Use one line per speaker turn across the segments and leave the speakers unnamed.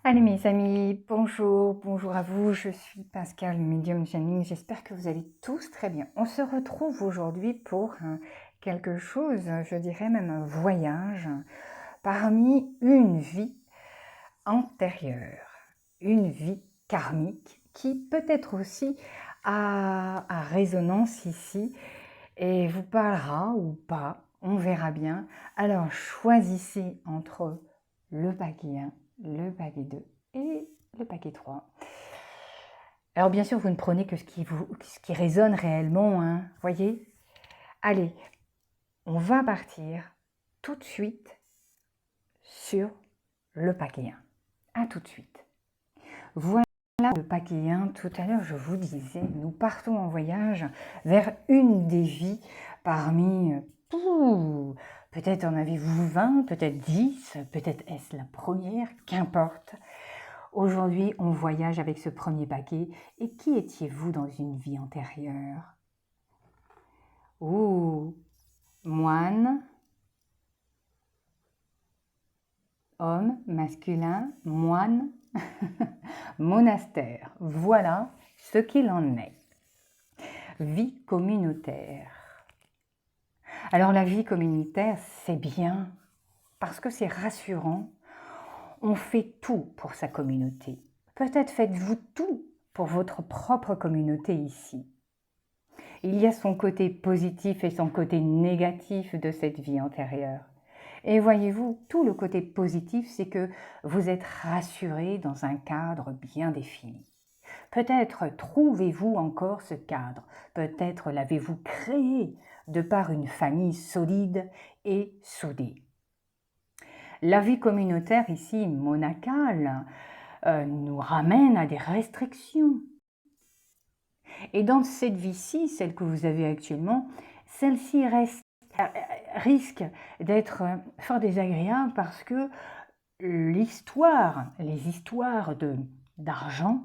Allez mes amis, bonjour à vous, je suis Pascal, médium channeling, j'espère que vous allez tous très bien. On se retrouve aujourd'hui pour quelque chose, je dirais même un voyage, parmi une vie antérieure, une vie karmique, qui peut-être aussi a résonance ici, et vous parlera ou pas, on verra bien. Alors choisissez entre le paquet 1, le paquet 2 et le paquet 3. Alors bien sûr, vous ne prenez que ce qui résonne réellement, hein, voyez. Allez, on va partir tout de suite sur le paquet 1. À tout de suite. Voilà le paquet 1. Tout à l'heure, je vous disais, nous partons en voyage vers une des vies parmi... peut-être en avez-vous 20, peut-être 10, peut-être est-ce la première, qu'importe. Aujourd'hui, on voyage avec ce premier paquet. Et qui étiez-vous dans une vie antérieure? Ouh, moine, homme, masculin, moine, monastère. Voilà ce qu'il en est. Vie communautaire. Alors la vie communautaire, c'est bien parce que c'est rassurant. On fait tout pour sa communauté. Peut-être faites-vous tout pour votre propre communauté ici. Il y a son côté positif et son côté négatif de cette vie antérieure. Et voyez-vous, tout le côté positif, c'est que vous êtes rassuré dans un cadre bien défini. Peut-être trouvez-vous encore ce cadre, peut-être l'avez-vous créé de par une famille solide et soudée. La vie communautaire ici, monacale, nous ramène à des restrictions. Et dans cette vie-ci, celle que vous avez actuellement, celle-ci risque d'être fort désagréable parce que les histoires d'argent,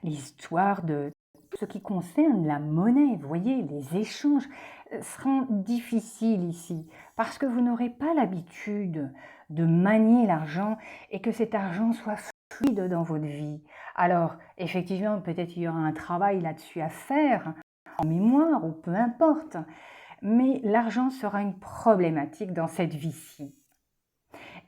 l'histoire de ce qui concerne la monnaie, vous voyez, les échanges seront difficiles ici parce que vous n'aurez pas l'habitude de manier l'argent et que cet argent soit fluide dans votre vie. Alors, effectivement, peut-être il y aura un travail là-dessus à faire, en mémoire ou peu importe, mais l'argent sera une problématique dans cette vie-ci.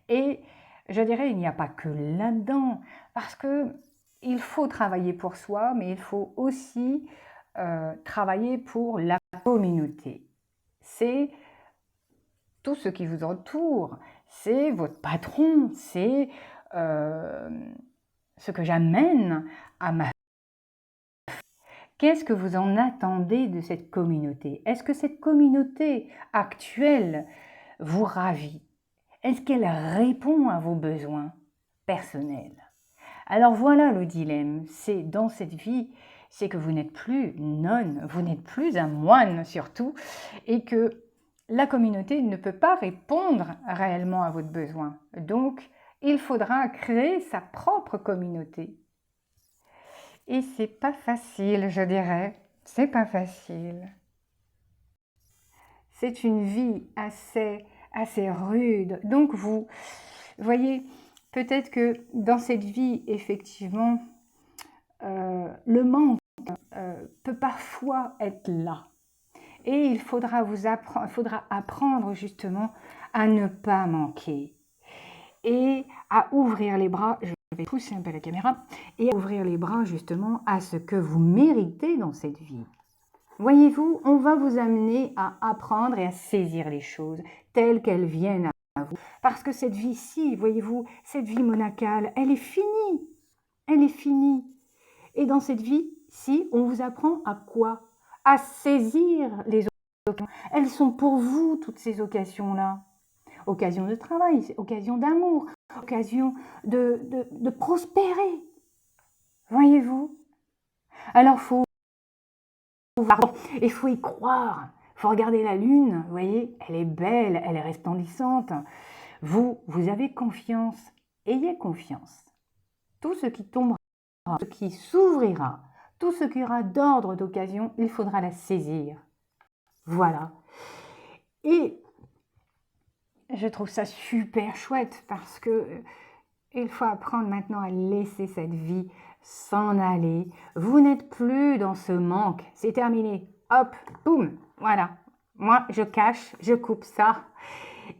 Et je dirais, il n'y a pas que là-dedans, parce que il faut travailler pour soi, mais il faut aussi travailler pour la communauté. C'est tout ce qui vous entoure, c'est votre patron, c'est ce que j'amène à ma... Qu'est-ce que vous en attendez de cette communauté? Est-ce que cette communauté actuelle vous ravit? Est-ce qu'elle répond à vos besoins personnels? Alors voilà le dilemme, c'est dans cette vie, c'est que vous n'êtes plus nonne, vous n'êtes plus un moine surtout, et que la communauté ne peut pas répondre réellement à votre besoin. Donc, il faudra créer sa propre communauté. Et c'est pas facile, je dirais, c'est pas facile. C'est une vie assez rude. Donc vous voyez, peut-être que dans cette vie, effectivement, le manque peut parfois être là. Et il faudra apprendre justement à ne pas manquer et à ouvrir les bras. Je vais pousser un peu la caméra et à ouvrir les bras justement à ce que vous méritez dans cette vie. Voyez-vous, on va vous amener à apprendre et à saisir les choses telles qu'elles viennent à vous. Parce que cette vie-ci, voyez-vous, cette vie monacale, elle est finie. Elle est finie. Et dans cette vie-ci, on vous apprend à quoi? À saisir les occasions. Elles sont pour vous, toutes ces occasions-là. Occasion de travail, occasion d'amour, occasion de prospérer. Voyez-vous? Alors, il faut y croire. Il faut regarder la lune, vous voyez, elle est belle, elle est resplendissante. Vous avez confiance. Ayez confiance. Tout ce qui tombera, ce qui s'ouvrira, tout ce qui aura d'ordre d'occasion, il faudra la saisir. Voilà. Et je trouve ça super chouette parce que, Il faut apprendre maintenant à laisser cette vie s'en aller. Vous n'êtes plus dans ce manque. C'est terminé. Hop, boum, voilà. Moi, je cache, je coupe ça.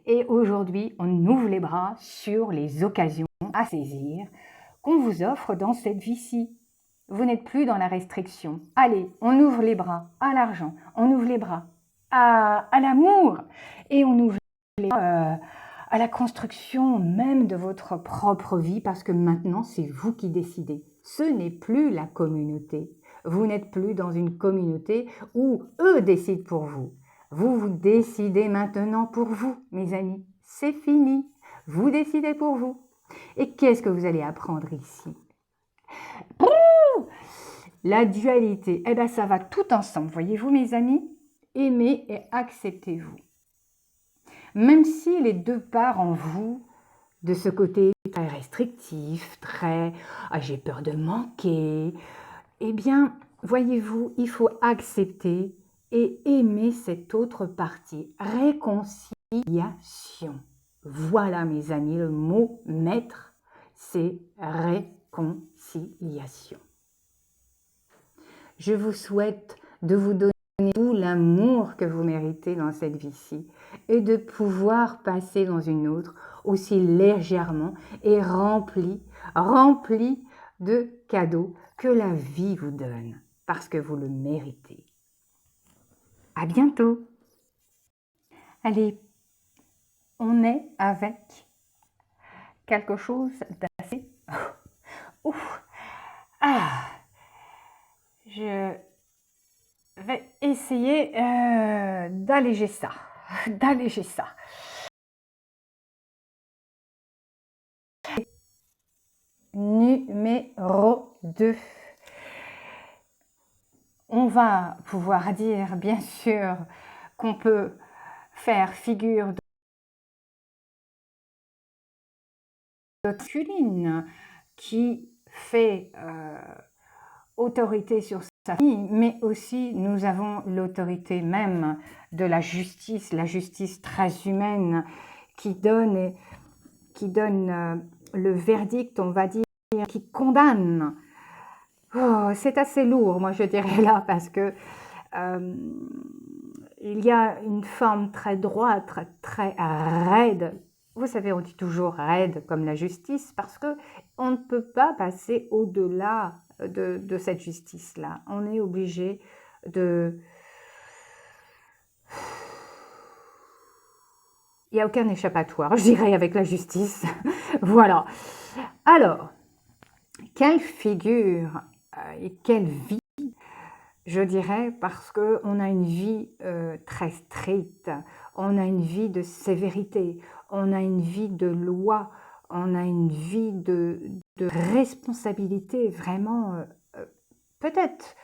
Et aujourd'hui, on ouvre les bras sur les occasions à saisir qu'on vous offre dans cette vie-ci. Vous n'êtes plus dans la restriction. Allez, on ouvre les bras à l'argent, on ouvre les bras à l'amour et on ouvre les bras à la construction même de votre propre vie parce que maintenant, c'est vous qui décidez. Ce n'est plus la communauté. Vous n'êtes plus dans une communauté où eux décident pour vous. Vous décidez maintenant pour vous, mes amis. C'est fini. Vous décidez pour vous. Et qu'est-ce que vous allez apprendre ici? La dualité, eh bien ça va tout ensemble, voyez-vous mes amis? Aimez et acceptez-vous. Même si les deux parts en vous, de ce côté très restrictif, très « j'ai peur de manquer », eh bien, voyez-vous, il faut accepter et aimer cette autre partie. Réconciliation. Voilà mes amis, le mot maître, c'est réconciliation. Je vous souhaite de vous donner tout l'amour que vous méritez dans cette vie-ci et de pouvoir passer dans une autre aussi légèrement et remplie de cadeaux que la vie vous donne parce que vous le méritez. À bientôt. Allez, on est avec quelque chose d'assez... Ouf. Je vais essayer d'alléger ça, Numéro 2. On va pouvoir dire, bien sûr, qu'on peut faire figure de masculine qui fait autorité sur sa famille, mais aussi nous avons l'autorité même de la justice très humaine qui donne le verdict, on va dire, qui condamne. Oh, c'est assez lourd, moi je dirais là, parce que il y a une forme très droite, très raide. Vous savez, on dit toujours raide comme la justice, parce que on ne peut pas passer au-delà de cette justice-là. On est obligé de... Il n'y a aucun échappatoire, je dirais, avec la justice. Voilà. Alors, quelle figure et quelle vie, je dirais, parce qu'on a une vie très stricte, on a une vie de sévérité, on a une vie de loi, on a une vie de responsabilité, vraiment, peut-être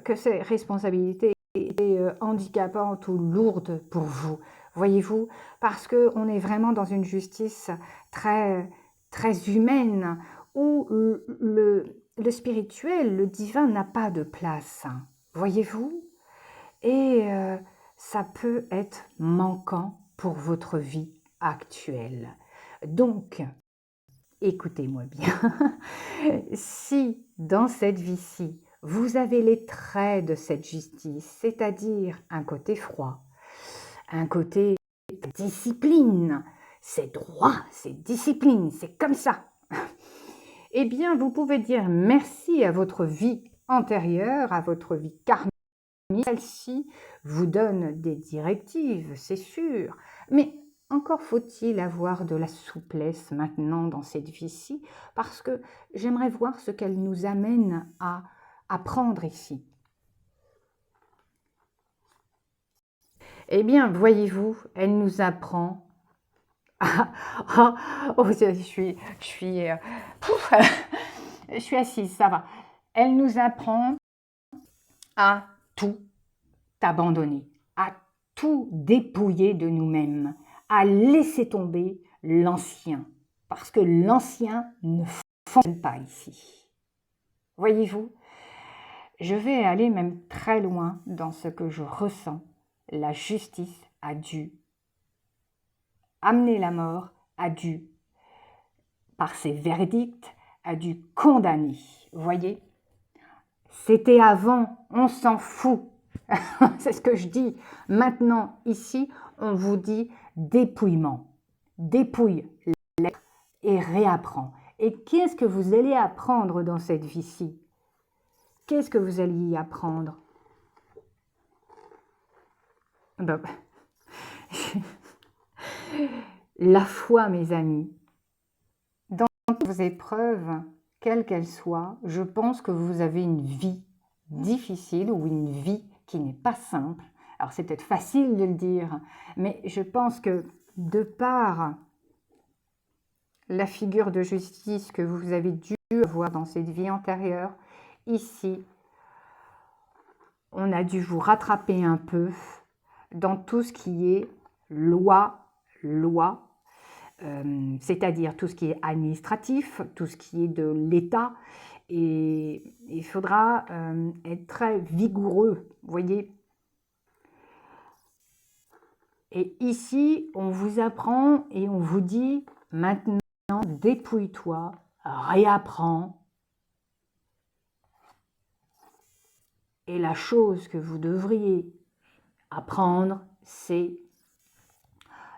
que ces responsabilités étaient handicapantes ou lourdes pour vous, voyez-vous, parce qu'on est vraiment dans une justice très, très humaine, où le spirituel, le divin n'a pas de place, voyez-vous, et ça peut être manquant pour votre vie actuelle. Donc, écoutez-moi bien, si dans cette vie-ci, vous avez les traits de cette justice, c'est-à-dire un côté froid, un côté discipline, c'est droit, c'est discipline, c'est comme ça, eh bien, vous pouvez dire merci à votre vie antérieure, à votre vie karmique. Celle-ci vous donne des directives, c'est sûr, mais encore faut-il avoir de la souplesse maintenant dans cette vie-ci, parce que j'aimerais voir ce qu'elle nous amène à apprendre ici. Eh bien, voyez-vous, elle nous apprend... je suis assise, ça va. Elle nous apprend à tout abandonner, à tout dépouiller de nous-mêmes, à laisser tomber l'ancien, parce que l'ancien ne fonctionne pas ici. Voyez-vous, je vais aller même très loin dans ce que je ressens. La justice a dû amener la mort, a dû par ses verdicts, a dû condamner. Vous voyez? C'était avant, on s'en fout. C'est ce que je dis. Maintenant, ici, on vous dit dépouillement. Dépouille l'être et réapprends. Et qu'est-ce que vous allez apprendre dans cette vie-ci? Qu'est-ce que vous allez y apprendre? Ben, la foi, mes amis, dans vos épreuves, quelles qu'elles soient, je pense que vous avez une vie difficile ou une vie qui n'est pas simple. Alors c'est peut-être facile de le dire, mais je pense que de par la figure de justice que vous avez dû avoir dans cette vie antérieure, ici, on a dû vous rattraper un peu dans tout ce qui est loi, c'est-à-dire tout ce qui est administratif, tout ce qui est de l'État, et il faudra être très vigoureux, vous voyez. Et ici, on vous apprend et on vous dit, maintenant, dépouille-toi, réapprends. Et la chose que vous devriez apprendre, c'est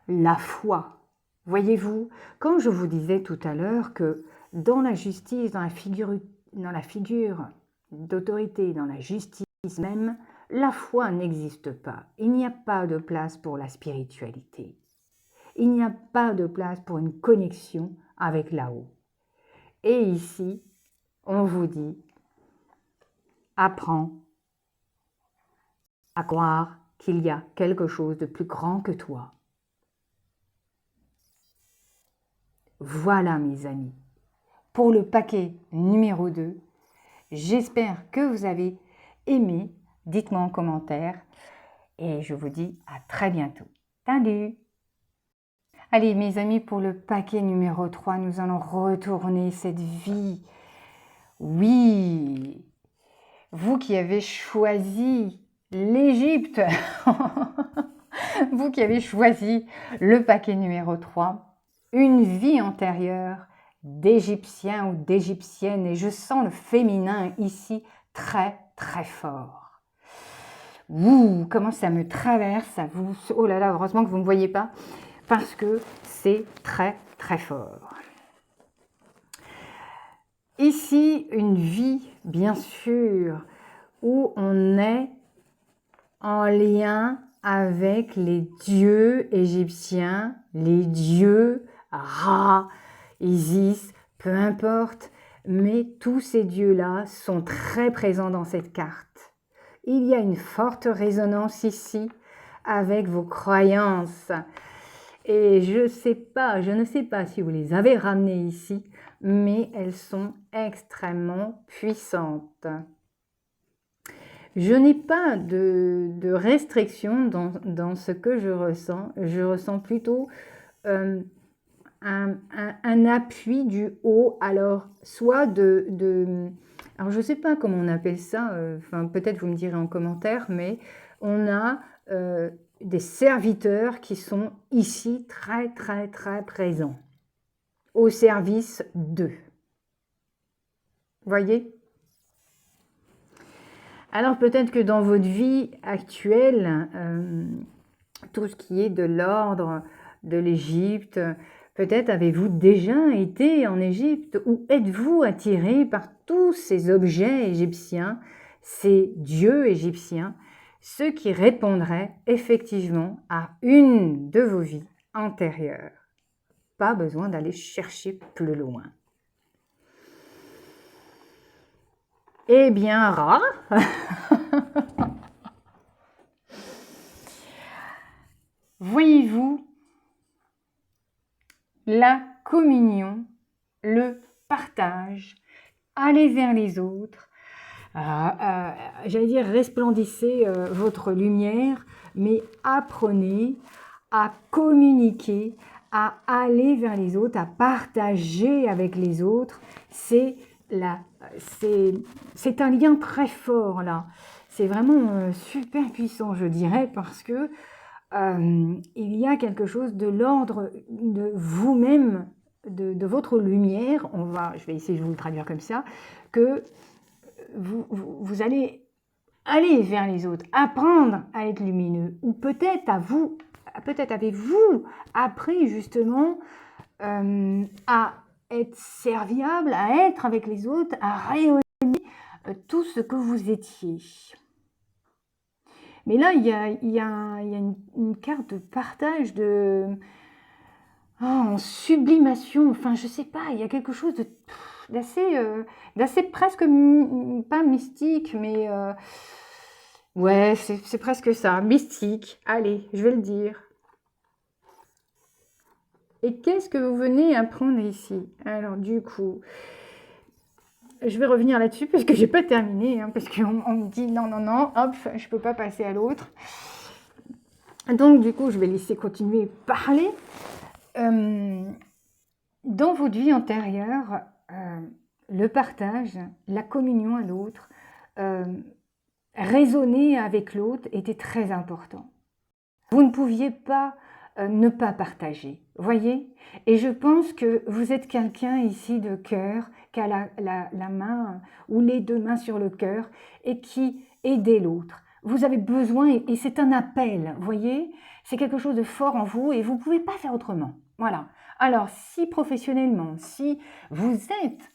la foi. Voyez-vous, quand je vous disais tout à l'heure que dans la justice, dans la figure d'autorité, dans la justice même, la foi n'existe pas. Il n'y a pas de place pour la spiritualité. Il n'y a pas de place pour une connexion avec là-haut. Et ici, on vous dit, apprends à croire qu'il y a quelque chose de plus grand que toi. Voilà mes amis, pour le paquet numéro 2, j'espère que vous avez aimé, dites-moi en commentaire et je vous dis à très bientôt. Salut! Allez mes amis, pour le paquet numéro 3, nous allons retourner cette vie. Oui, vous qui avez choisi l'Égypte, vous qui avez choisi le paquet numéro 3, une vie antérieure d'Égyptien ou d'Égyptienne, et je sens le féminin ici très très fort. Ouh, comment ça me traverse, ça vous... Oh là là, heureusement que vous ne me voyez pas, parce que c'est très très fort. Ici, une vie, bien sûr, où on est en lien avec les dieux égyptiens, les dieux Ra, Isis, peu importe, mais tous ces dieux-là sont très présents dans cette carte. Il y a une forte résonance ici avec vos croyances. Et je ne sais pas si vous les avez ramenées ici, mais elles sont extrêmement puissantes. Je n'ai pas de restriction dans ce que je ressens. Je ressens plutôt un appui du haut, alors soit alors je ne sais pas comment on appelle ça, enfin peut-être vous me direz en commentaire, mais on a des serviteurs qui sont ici très très très présents, au service d'eux. Voyez? Alors peut-être que dans votre vie actuelle, tout ce qui est de l'ordre de l'Égypte, peut-être avez-vous déjà été en Égypte ou êtes-vous attiré par tous ces objets égyptiens, ces dieux égyptiens, ceux qui répondraient effectivement à une de vos vies antérieures. Pas besoin d'aller chercher plus loin. Eh bien, Ra, voyez-vous, la communion, le partage, aller vers les autres, j'allais dire resplendissez votre lumière, mais apprenez à communiquer, à aller vers les autres, à partager avec les autres. C'est un lien très fort là. C'est vraiment super puissant, je dirais, parce que il y a quelque chose de l'ordre de vous-même
de votre lumière, je vais essayer de vous le traduire comme ça, que vous allez aller vers les autres, apprendre à être lumineux, ou peut-être avez-vous appris justement à être serviable, à être avec les autres, à rayonner tout ce que vous étiez. Mais là, il y a une carte de partage en sublimation, enfin je sais pas, il y a quelque chose d'assez presque, pas mystique, mais ouais, c'est presque ça, mystique, allez, je vais le dire. Et qu'est-ce que vous venez apprendre ici? Alors du coup, je vais revenir là-dessus parce que j'ai pas terminé, hein, parce qu'on me dit non, non, non, hop, je peux pas passer à l'autre. Donc du coup, je vais laisser continuer parler. Dans votre vie antérieure, le partage, la communion à l'autre, raisonner avec l'autre était très important. Vous ne pouviez pas ne pas partager, voyez? Et je pense que vous êtes quelqu'un ici de cœur, qui a la main ou les deux mains sur le cœur et qui aide l'autre. Vous avez besoin, et c'est un appel, voyez? C'est quelque chose de fort en vous et vous ne pouvez pas faire autrement. Voilà. Alors, si professionnellement, si vous êtes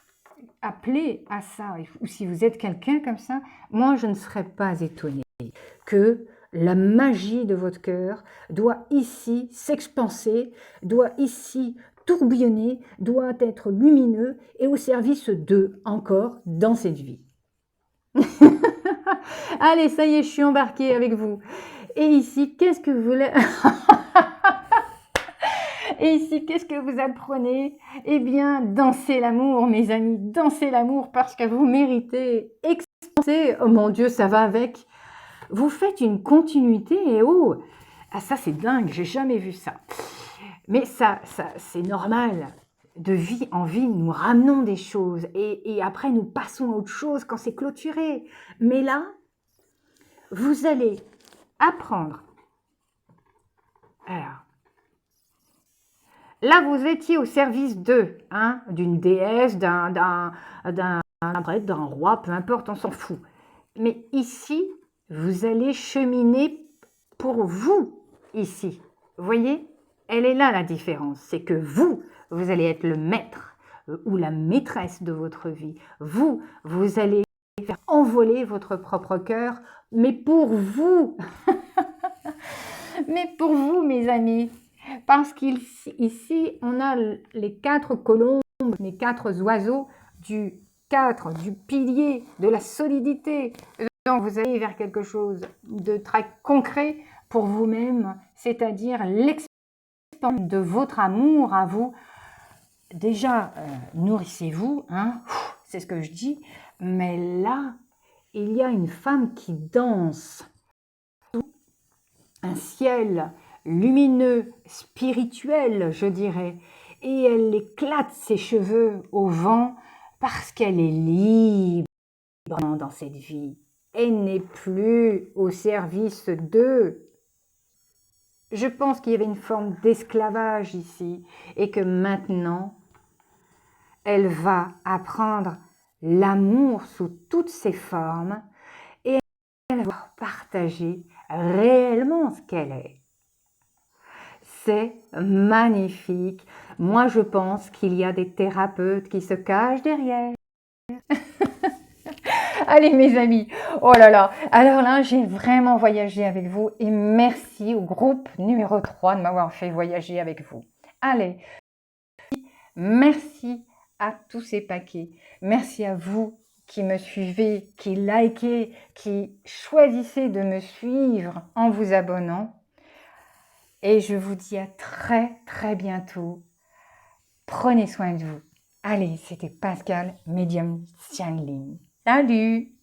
appelé à ça, ou si vous êtes quelqu'un comme ça, moi, je ne serais pas étonnée que la magie de votre cœur doit ici s'expanser, doit ici tourbillonner, doit être lumineux et au service d'eux encore dans cette vie. Allez, ça y est, je suis embarquée avec vous. Et ici, qu'est-ce que vous voulez... Et ici, qu'est-ce que vous apprenez? Eh bien, dansez l'amour, mes amis, dansez l'amour parce que vous méritez. Expansez, oh mon Dieu, ça va avec. Vous faites une continuité et oh, ah ça c'est dingue, j'ai jamais vu ça. Mais ça c'est normal. De vie en vie, nous ramenons des choses et après nous passons à autre chose quand c'est clôturé. Mais là, vous allez apprendre. Alors, là, vous étiez au service d'une déesse, d'un prêtre, d'un roi, peu importe, on s'en fout. Mais ici, vous allez cheminer pour vous, ici. Vous voyez? Elle est là la différence. C'est que vous allez être le maître ou la maîtresse de votre vie. Vous allez faire envoler votre propre cœur, mais pour vous. Mais pour vous, mes amis. Parce qu'ici, on a les 4 colombes, les 4 oiseaux du pilier, de la solidité. Donc, vous allez vers quelque chose de très concret pour vous-même, c'est-à-dire l'expansion de votre amour à vous. Déjà, nourrissez-vous, hein, c'est ce que je dis, mais là, il y a une femme qui danse. Un ciel lumineux, spirituel, je dirais, et elle éclate ses cheveux au vent parce qu'elle est libre dans cette vie. Elle n'est plus au service d'eux. Je pense qu'il y avait une forme d'esclavage ici et que maintenant, elle va apprendre l'amour sous toutes ses formes et elle va partager réellement ce qu'elle est. C'est magnifique. Moi, je pense qu'il y a des thérapeutes qui se cachent derrière. Allez, mes amis. Oh là là. Alors là, j'ai vraiment voyagé avec vous et merci au groupe numéro 3 de m'avoir fait voyager avec vous. Allez, merci à tous ces paquets. Merci à vous qui me suivez, qui likez, qui choisissez de me suivre en vous abonnant. Et je vous dis à très très bientôt. Prenez soin de vous. Allez, c'était Pascal, médium Xiangling. Salut!